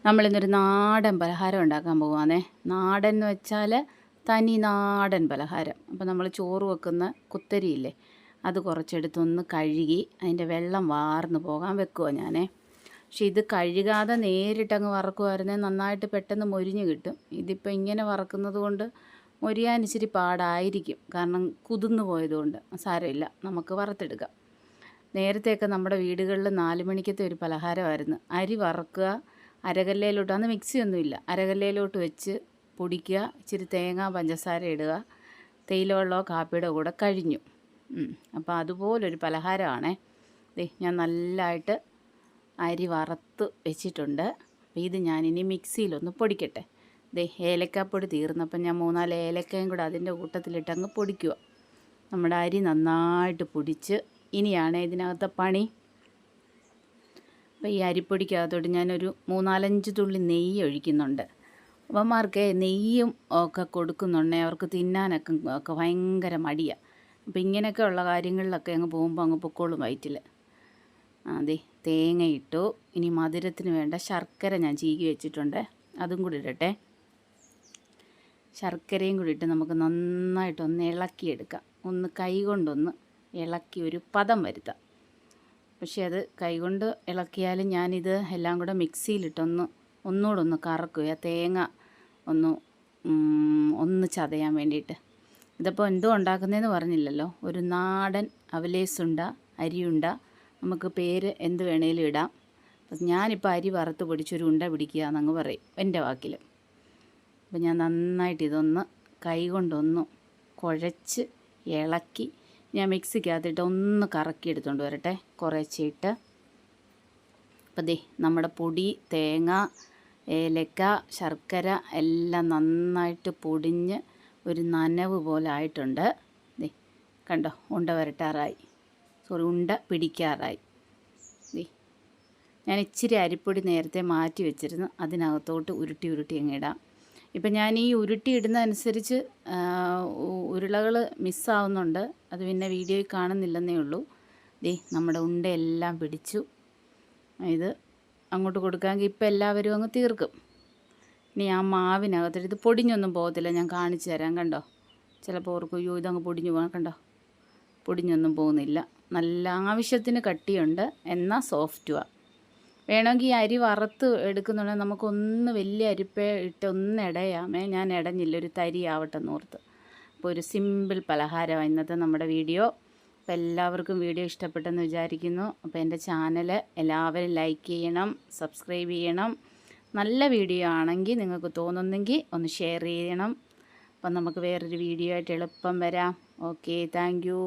നമ്മളിന്നൊരു നാടൻ പലഹാരം ഉണ്ടാക്കാൻ പോവുകയാണേ. നാടൻ എന്ന് വെച്ചാൽ തനി നാടൻ പലഹാരം. അപ്പോൾ നമ്മൾ ചോറ് വെക്കുന്ന കുത്തരിയില്ലേ, അത് കുറച്ചെടുത്തൊന്ന് കഴുകി അതിൻ്റെ വെള്ളം വാർന്ന് പോകാൻ വെക്കുമോ ഞാനേ. പക്ഷെ ഇത് കഴുകാതെ നേരിട്ടങ്ങ് വറക്കുമായിരുന്നെങ്കിൽ നന്നായിട്ട് പെട്ടെന്ന് മൊരിഞ്ഞ് കിട്ടും. ഇതിപ്പോൾ ഇങ്ങനെ വറക്കുന്നത് കൊണ്ട് മൊരിയാൻ ഇച്ചിരി പാടായിരിക്കും, കാരണം കുതിർന്നു പോയതുകൊണ്ട്. സാരമില്ല, നമുക്ക് വറുത്തെടുക്കാം. നേരത്തെയൊക്കെ നമ്മുടെ വീടുകളിൽ 4 മണിക്കത്തെ ഒരു പലഹാരമായിരുന്നു. അരി വറക്കുക, അരകല്ലയിലോട്ട്, അന്ന് മിക്സിയൊന്നുമില്ല, അരകല്ലയിലോട്ട് വെച്ച് പൊടിക്കുക, ഇച്ചിരി തേങ്ങ പഞ്ചസാര ഇടുക, തേയില വെള്ളമോ കാപ്പിയുടെ കൂടെ കഴിഞ്ഞു. അപ്പോൾ അതുപോലൊരു പലഹാരമാണേ. ഞാൻ നല്ലതായിട്ട് അരി വറുത്ത് വെച്ചിട്ടുണ്ട്. അപ്പോൾ ഇത് ഞാനിനി മിക്സിയിലൊന്ന് പൊടിക്കട്ടെ. ഏലക്കാപ്പൊടി തീർന്നപ്പം ഞാൻ 3-4 ഏലക്കയും കൂടെ അതിൻ്റെ കൂട്ടത്തിലിട്ടങ്ങ് പൊടിക്കുക. നമ്മുടെ അരി നന്നായിട്ട് പൊടിച്ച് ഇനിയാണ് ഇതിനകത്തെ പണി. അപ്പോൾ ഈ അരിപ്പൊടിക്കകത്തോട്ട് ഞാനൊരു 3-4 തുള്ളി നെയ്യ് ഒഴിക്കുന്നുണ്ട്. അവന്മാർക്ക് നെയ്യും ഒക്കെ കൊടുക്കുന്നുണ്ടേ അവർക്ക് തിന്നാനൊക്കെ ഭയങ്കര മടിയാണ്. അപ്പോൾ ഇങ്ങനെയൊക്കെ ഉള്ള കാര്യങ്ങളിലൊക്കെ അങ്ങ് പോകുമ്പോൾ അങ്ങ് പൊക്കോളും വയറ്റിൽ. അതെ, തേങ്ങ ഇട്ടു. ഇനി മധുരത്തിന് വേണ്ട ശർക്കര ഞാൻ ചീകി വെച്ചിട്ടുണ്ട്, അതും കൂടി ഇടട്ടെ. ശർക്കരയും കൂടി ഇട്ട് നമുക്ക് നന്നായിട്ടൊന്ന് ഇളക്കിയെടുക്കാം. ഒന്ന് കൈ കൊണ്ടൊന്ന് ഇളക്കി ഒരു പദം വരുത്താം. പക്ഷേ അത് കൈകൊണ്ട് ഇളക്കിയാലും ഞാനിത് എല്ലാം കൂടെ ഒന്നുകൂടെ ഒന്ന് കറക്കുക, തേങ്ങ ഒന്ന് ചതയാൻ വേണ്ടിയിട്ട്. ഇതിപ്പോൾ എന്തോ ഉണ്ടാക്കുന്നതെന്ന് പറഞ്ഞില്ലല്ലോ. ഒരു നാടൻ അവലേസുണ്ട, അരിയുണ്ട, നമുക്ക് പേര് എന്ത് വേണേലും ഇടാം. അപ്പം ഞാനിപ്പോൾ അരി വറുത്ത് പൊടിച്ചൊരു ഉണ്ട പിടിക്കുക എന്നങ്ങ് പറയും എൻ്റെ വാക്കിൽ. അപ്പം ഞാൻ നന്നായിട്ട് ഇതൊന്ന് കൈ കൊണ്ടൊന്ന് കുഴച്ച് ഇളക്കി ഞാൻ മിക്സിക്കകത്തിട്ട് ഒന്ന് കറക്കി എടുത്തുകൊണ്ട് വരട്ടെ, കുറച്ചിട്ട്. അപ്പം നമ്മുടെ പൊടി, തേങ്ങ, ഏലക്ക, ശർക്കര എല്ലാം നന്നായിട്ട് പൊടിഞ്ഞ് ഒരു നനവ് പോലെ ആയിട്ടുണ്ട്. കണ്ടോ, ഉണ്ട പിടിക്കാറായി. ഞാൻ ഇച്ചിരി അരിപ്പൊടി നേരത്തെ മാറ്റി വെച്ചിരുന്നു, അതിനകത്തോട്ട് ഉരുട്ടി അങ്ങ് ഇടാം. ഇപ്പം ഞാൻ ഈ ഉരുട്ടി ഇടുന്നതനുസരിച്ച് ഉരുളകൾ മിസ്സാവുന്നുണ്ട്, അത് പിന്നെ വീഡിയോയിൽ കാണുന്നില്ലെന്നേ ഉള്ളൂ. നമ്മുടെ ഉണ്ടയെല്ലാം പിടിച്ചു. ഇത് അങ്ങോട്ട് കൊടുക്കാമെങ്കിൽ ഇപ്പം എല്ലാവരും അങ്ങ് തീർക്കും. ഇനി ആ മാവിനകത്തിട്ട്, ഇത് പൊടിഞ്ഞൊന്നും പോകത്തില്ല, ഞാൻ കാണിച്ചു തരാം. കണ്ടോ, ചിലപ്പോൾ ഓർക്കും അയ്യോ ഇതങ്ങ് പൊടിഞ്ഞു പോകാൻ. കണ്ടോ, പൊടിഞ്ഞൊന്നും പോകുന്നില്ല. നല്ല ആവശ്യത്തിന് കട്ടിയുണ്ട്, എന്നാൽ സോഫ്റ്റുമാണ്. വേണമെങ്കിൽ ഈ അരി വറുത്ത് എടുക്കുന്നുണ്ടെങ്കിൽ നമുക്കൊന്ന് വലിയ അരിപ്പ ഇട്ട് ഒന്ന് ഇടയാമേ. ഞാൻ ഇടഞ്ഞില്ല, ഒരു തരി ആവട്ടെ എന്നോർത്ത്. അപ്പോൾ ഒരു സിമ്പിൾ പലഹാരമാണ് ഇന്നത്തെ നമ്മുടെ വീഡിയോ. അപ്പോൾ എല്ലാവർക്കും വീഡിയോ ഇഷ്ടപ്പെട്ടെന്ന് വിചാരിക്കുന്നു. അപ്പോൾ എൻ്റെ ചാനൽ എല്ലാവരും ലൈക്ക് ചെയ്യണം, സബ്സ്ക്രൈബ് ചെയ്യണം. നല്ല വീഡിയോ ആണെങ്കിൽ നിങ്ങൾക്ക് തോന്നുന്നെങ്കിൽ ഒന്ന് ഷെയർ ചെയ്യണം. അപ്പം നമുക്ക് വേറൊരു വീഡിയോ ആയിട്ട് എളുപ്പം വരാം. Okay, thank you.